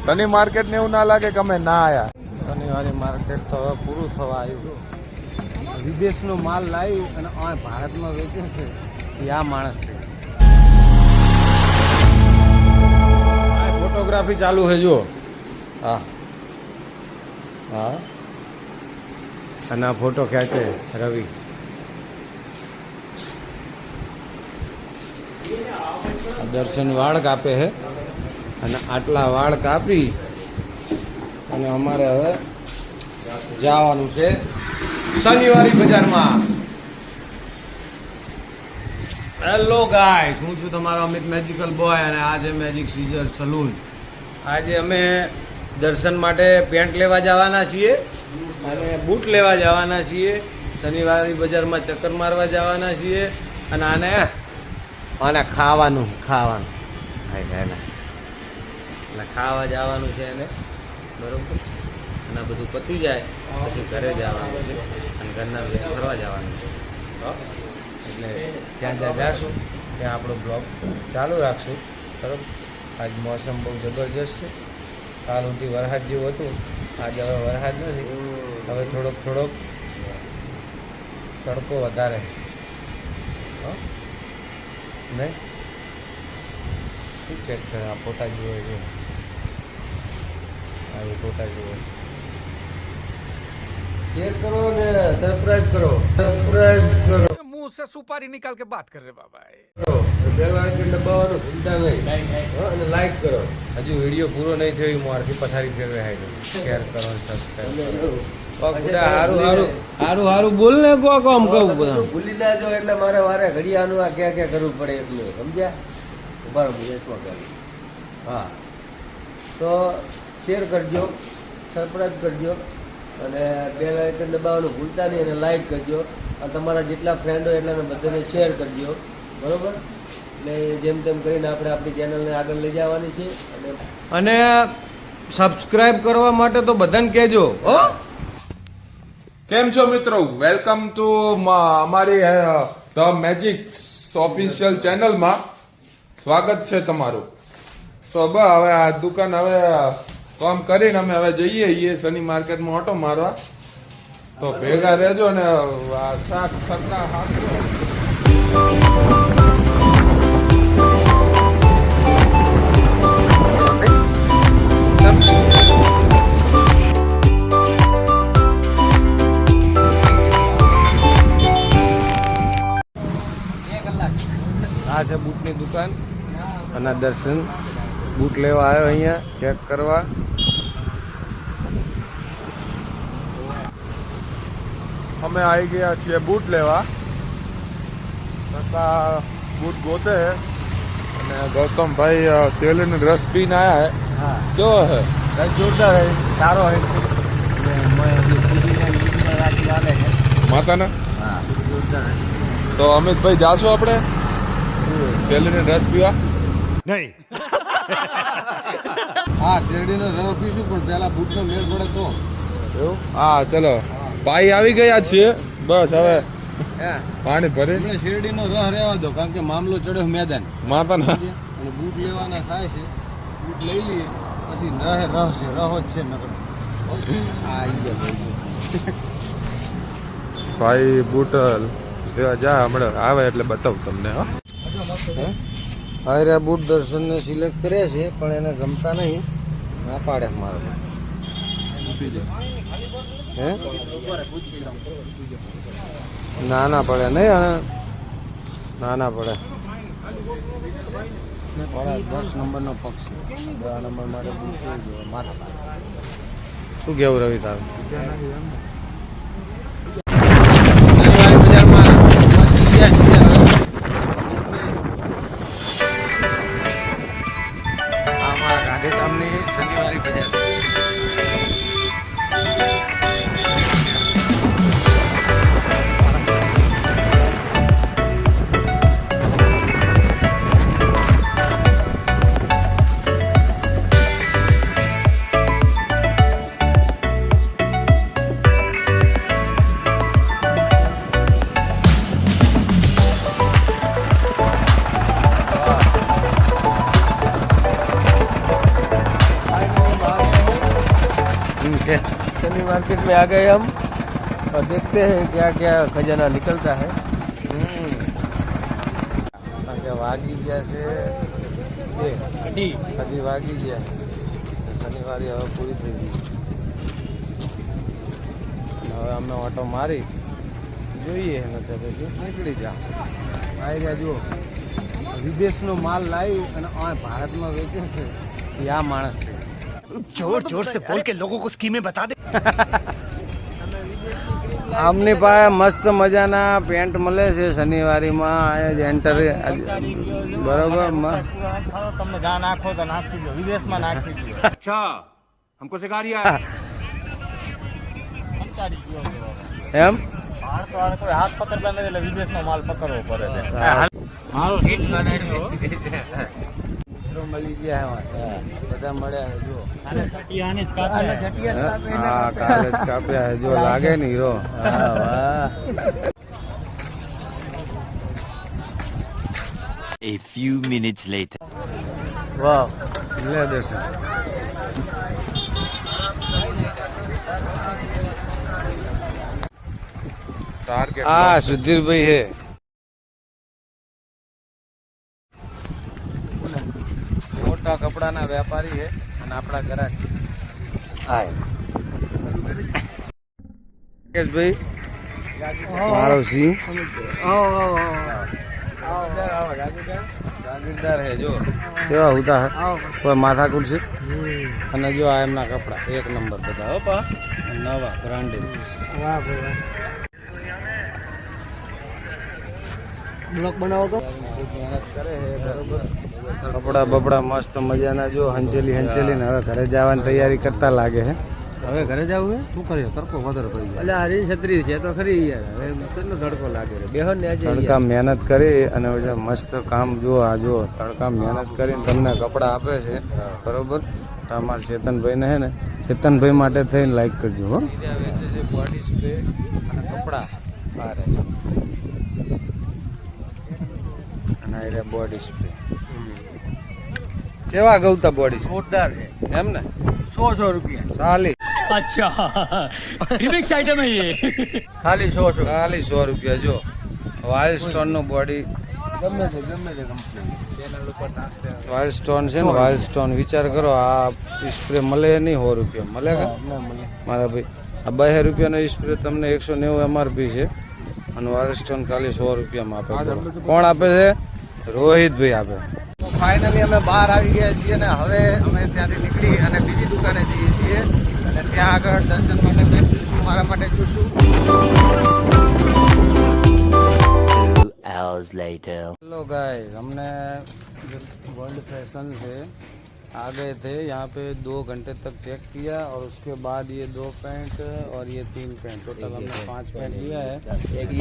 શનિ માર્કેટ ને એવું ના લાગે કે અમે ના આયા. શનિવારી માર્કેટ તો હવે પૂરું થવા આવ્યું. વિદેશનો માલ લાવી અને આ ભારતમાં વેચે છે એ આ માણસ છે. ફોટોગ્રાફી ચાલુ છે જો. હા હા અને આ ફોટો ખેંચે રવિ. દર્શન વાળ કાપે છે અને આટલા વાળ કાપી અને અમારે હવે જવાનું છે શનિવારી બજારમાં. હેલો ગાઈસ, હું છું તમારો અમિત મેજિકલ બોય અને આજે મેજિક સીઝર સલૂન. આજે અમે દર્શન માટે પેન્ટ લેવા જવાના છીએ અને બૂટ લેવા જવાના છીએ. શનિવારી બજારમાં ચક્કર મારવા જવાના છીએ અને આને ખાવાનું એટલે ખાવા જવાનું છે એને, બરોબર. અને બધું પતી જાય પછી ઘરે જવાનું છે અને ઘરના ફરવા જવાનું છે. એટલે ત્યાં જાશું ત્યાં આપણો બ્લોગ ચાલુ રાખશું, બરાબર. આજ મોસમ બહુ જબરજસ્ત છે. કાલ સુધી વરસાદ જેવું હતું, આજે હવે વરસાદ નથી. હવે થોડોક તડકો વધારે નહીં. શું ચેક કરે આ ફોટા જુએ છે, આ ફોટા જુએ. शेयर करो ने सब्सक्राइब करो मुंह से सुपारी निकाल के बात कर रहे बाबा. बेल आइकन दबावવાનું ભૂલતા નહીં અને લાઈક કરો. હજુ વિડિયો પૂરો નહીં થયો, મારથી પથારી ફેરવે હાઈ. શેર કરો અને સબસ્ક્રાઇબ કરો. હારું બોલ ને કોમ કહું બધા ભૂલી ના જો એટલે મારે વારે ઘડિયાનું આ ક્યાં કરવું પડે એટલું સમજ્યા. બરાબર હા, તો શેર કરજો, સબસ્ક્રાઇબ કરજો અને બેલ આઇકન દબાવવાનું ભૂલતા નહીં અને લાઈક કરજો. અને તમારા જેટલા ફ્રેન્ડ હોય એટલાને બધાને શેર કરજો, બરાબર. એટલે જેમ તેમ કરીને આપણે આપણી ચેનલને આગળ લઈ જવાની છે. અને સબસ્ક્રાઇબ કરવા માટે તો બધાને કહેજો હો. કેમ છો મિત્રો? વેલકમ ટુ અમારી ધ મેજિક્સ ઓફિશિયલ ચેનલમાં સ્વાગત છે તમારું. તો હવે આ દુકાન હવે કામ કરીને અમે હવે જઈએ શનિ માર્કેટમાં ઓટો મારવા. તો ભેગા રહેજો ને શાક સરકાર હાથો. આ છે બૂટની દુકાન અને દર્શન બૂટ લેવા આવ્યો અહીંયા ચેક કરવા. અમે આવી ગયા છીએ બૂટ લેવા. કાકા બૂટ ગોતે હે અને ગૌતમભાઈ શેરડીનો રસ પીને આવ્યા હે. કેવો હે? રસ જોરદાર હે, સારો હે. માતાના હા જોરદાર. તો અમિતભાઈ જાશું આપણે શેરડીનો રસ પીવા? નહીં. હા શેરડીનો રસ પીશું પણ પેલા બૂટનો મેળ પડે તો. એવું? હા ચલો ભાઈ આવી ગયા છીએ. બસ હવે પાણી ભરી શેરડીનો રસ રહેવા દો, કારણ કે મામલો ચડ્યો મેદાન માતાના અને બૂટ લેવાના થાય છે. બૂટ લઈ લઈએ પછી રહ છે નકર. ભાઈ બૂટ લેવા જા હમણાં આવે એટલે બતાવું તમને. હા રે બૂટ દર્શનને સિલેક્ટ કર્યા છે પણ એને ગમતા નહીં, ના પાડે મારો. હે ના પડે નહીં, ના પડે. 10 નંબરનો પક્ષ છે, 10 નંબર માટે બૂટ જોઈએ માથા. શું કેવું રવિ તારું? ગાંધીધામની શનિવારી બજાર છે. ओके, शनि मार्केट में आ गए हम और देखते हैं क्या क्या खजाना निकलता है। વાગી ગયા છે હજી વાગી ગયા, શનિવારે હવે પૂરી થઈ ગઈ. હવે અમે ઓટો મારી જોઈએ ને તો પછી નીકળી જા. આવી ગયા જુઓ, વિદેશનો માલ લાવી અને આ ભારતમાં વેચે છે એ આ માણસ છે. जोर जोर से बोल के लोगों को स्कीमें बता दे. આમની પાસે મસ્ત મજાના પેન્ટ મળે છે શનિવારીમાં. અહીંયા જ એન્ટર બરોબર તમને ગા નાખો તો નાખી દો, વિદેશમાં નાખી દો. अच्छा हमको सिखा रिया એમ કોઈ હાથ પકડતા નથી એટલે વિદેશનો માલ પકડવો પડે છે. મળી ગયા બધા મળ્યા છે જો. હા, કાલે જ કાપ્યા છે જો, લાગે ને hero. A few minutes later. વાહ, લે દર્શન. હા, સુધીરભાઈ હે. મોટા કપડાના વેપારી છે અને આપણા ગ્રાહક. ભાઈ મારો સિંહ જાગીરદાર હે જો, કેવા હોતા હે, કોઈ માથાકૂટ છે. અને જો આ એમના કપડા એક નંબર બધા હો પા, નવા બ્રાન્ડેડ. વાહ ભાઈ, બ્લોક બનાવો તો મહેનત કરે છે બરોબર. કપડા બપડા મસ્ત મજાના જો, હંચેલી ને હવે ઘરે જવાની તૈયારી કરતા લાગે છે. હવે ઘરે જવું હે, શું કરીએ, તડકો વધારે પડી જાય. એટલે હારી છત્રી છે તો ખરી યાર, હવે કેટલો તડકો લાગે છે. બેહન ને આજે તડકા મહેનત કરી અને મસ્ત કામ જો, આ જો તડકા મહેનત કરીને તમને કપડા આપે છે બરોબર. અમારા ચેતનભાઈ ને હે ને, ચેતનભાઈ માટે થઈને લાઈક કરજો હો. વેચે છે બોડી સ્પ્રે અને કપડા બહાર અને બોડી સ્પ્રે. કેવા ગૌતા બોડી સ્પ્રે? જોરદાર છે એમ ને, 100 રૂપિયા સાલી. अच्छा रिमिक्स आइटम है ये. ખાલી 100 ખાલી 100 રૂપિયા જો. વાઇલ્ડ સ્ટોન નું બોડી, ગમે તે કંપની. વાઇલ્ડ સ્ટોન છે ને, વાઇલ્ડ સ્ટોન. વિચાર કરો, આ સ્પ્રે મળે નહીં 100 રૂપિયા મળે કે મારા ભાઈ? આ 2 રૂપિયાનો સ્પ્રે તમને 190 MRP છે અને વાઇલ્ડ સ્ટોન ખાલી 100 રૂપિયામાં આપે. કોણ આપે છે? રોહિતભાઈ આપે. ફાઇનલી અમે બહાર આવી ગયા છીએ ને હવે અમે ત્યાંથી નીકળી અને બીજી દુકાને જઈએ છીએ અને ત્યાં આગળ દર્શન માટે બેઠીશું, મારા માટે જોશું. 2 hours later. हेलो गाइस, हमने वर्ल्ड फैशन से आ गए थे. यहाँ पे 2 घंटे तक चेक किया और उसके बाद ये 2 पैंट और ये 3 पैंट, टोटल हमने 5 पैंट लिया है.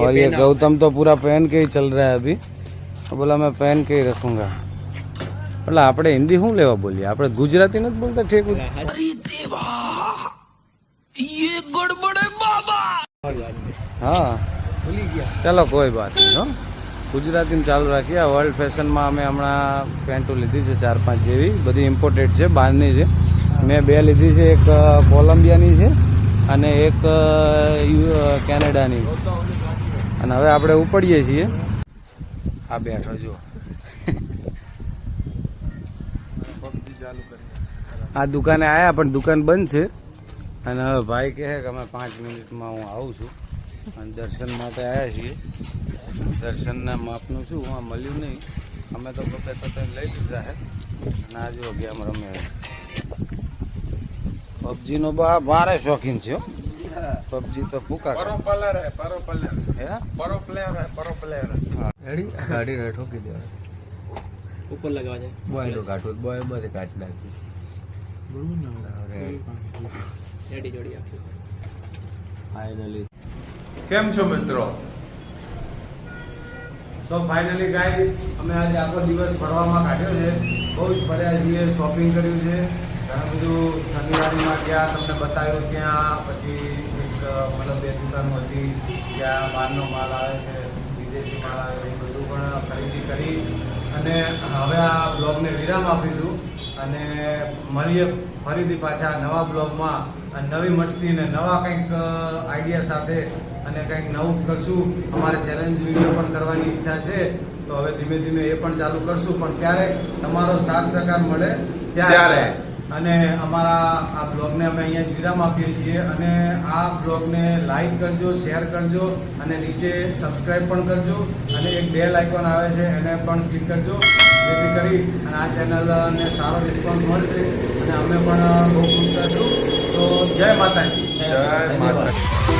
और ये गौतम तो पूरा पहन के ही चल रहा है अभी. बोला मैं पहन के ही रखूंगा. એટલે આપણે હિન્દી શું લેવા બોલીએ, આપણે ગુજરાતી નથી બોલતા ઠેક. હા ચલો કોઈ વાત નહીં હો, ગુજરાતી ચાલુ રાખીએ. વર્લ્ડ ફેશનમાં અમે હમણાં પેન્ટો લીધી છે 4-5 જેવી, બધી ઇમ્પોર્ટેડ છે, બહારની છે. મેં 2 લીધી છે, એક કોલંબિયાની છે અને એક કેનેડાની. અને હવે આપણે ઉપડીએ છીએ. આ બેઠો જુઓ, આ દુકાને આવ્યા પણ દુકાન બંધ છે. અને હવે ભાઈ કહે કે અમે 5 મિનિટમાં હું આવું છું. અને દર્શન માટે આવ્યા છીએ. દર્શનના માપનું શું આ મળ્યું નહીં, અમે તો ગમે તો લઈ લીધા છે. અને આ જો ગેમ રમે, પબજીનો ભારે શોખીન છે. પબજી તો ફૂકા ગાડી ને ઠોકી દેવા ઉપર લગાવવા છે. બોય નો કાઢવું, બોય માંથી કાઢી નાખ્યું. ફાઇનલી કેમ છો મિત્રો? સો ફાઇનલી ગાઈસ, અમે આજે આખો દિવસ ફરવામાં કાઢ્યો છે. બહુ જ ફર્યા છીએ, શોપિંગ કર્યું છે, ઘણું બધું. શનિવારીમાં ગયા, તમને બતાવ્યું ત્યાં. પછી એક મતલબ 2 દુકાનો હતી જ્યાં બહારનો માલ આવે છે, વિદેશી માલ આવે છે, એ બધું પણ ખરીદી કરી અને હવે આ બ્લોગને વિરામ આપીશું અને મળીએ ફરીથી પાછા નવા બ્લોગમાં નવી મસ્તી અને નવા કંઈક આઈડિયા સાથે અને કંઈક નવું કરશું. અમારે ચેલેન્જ વિડીયો પણ કરવાની ઈચ્છા છે, તો હવે ધીમે ધીમે એ પણ ચાલુ કરશું, પણ ક્યારે તમારો સાથ સહકાર મળે ત્યારે. અને અમારા આ બ્લોગને અમે અહીંયા જ વિરામ આપીએ છીએ અને આ બ્લોગને લાઈક કરજો, શેર કરજો અને નીચે સબસ્ક્રાઈબ પણ કરજો અને એક બેલ આઇકોન આવે છે એને પણ ક્લિક કરજો, જેથી કરી અને આ ચેનલને સારો રિસ્પોન્સ મળશે અને અમે પણ બહુ ખુશ થશું. તો જય માતાજી. જય માતાજી.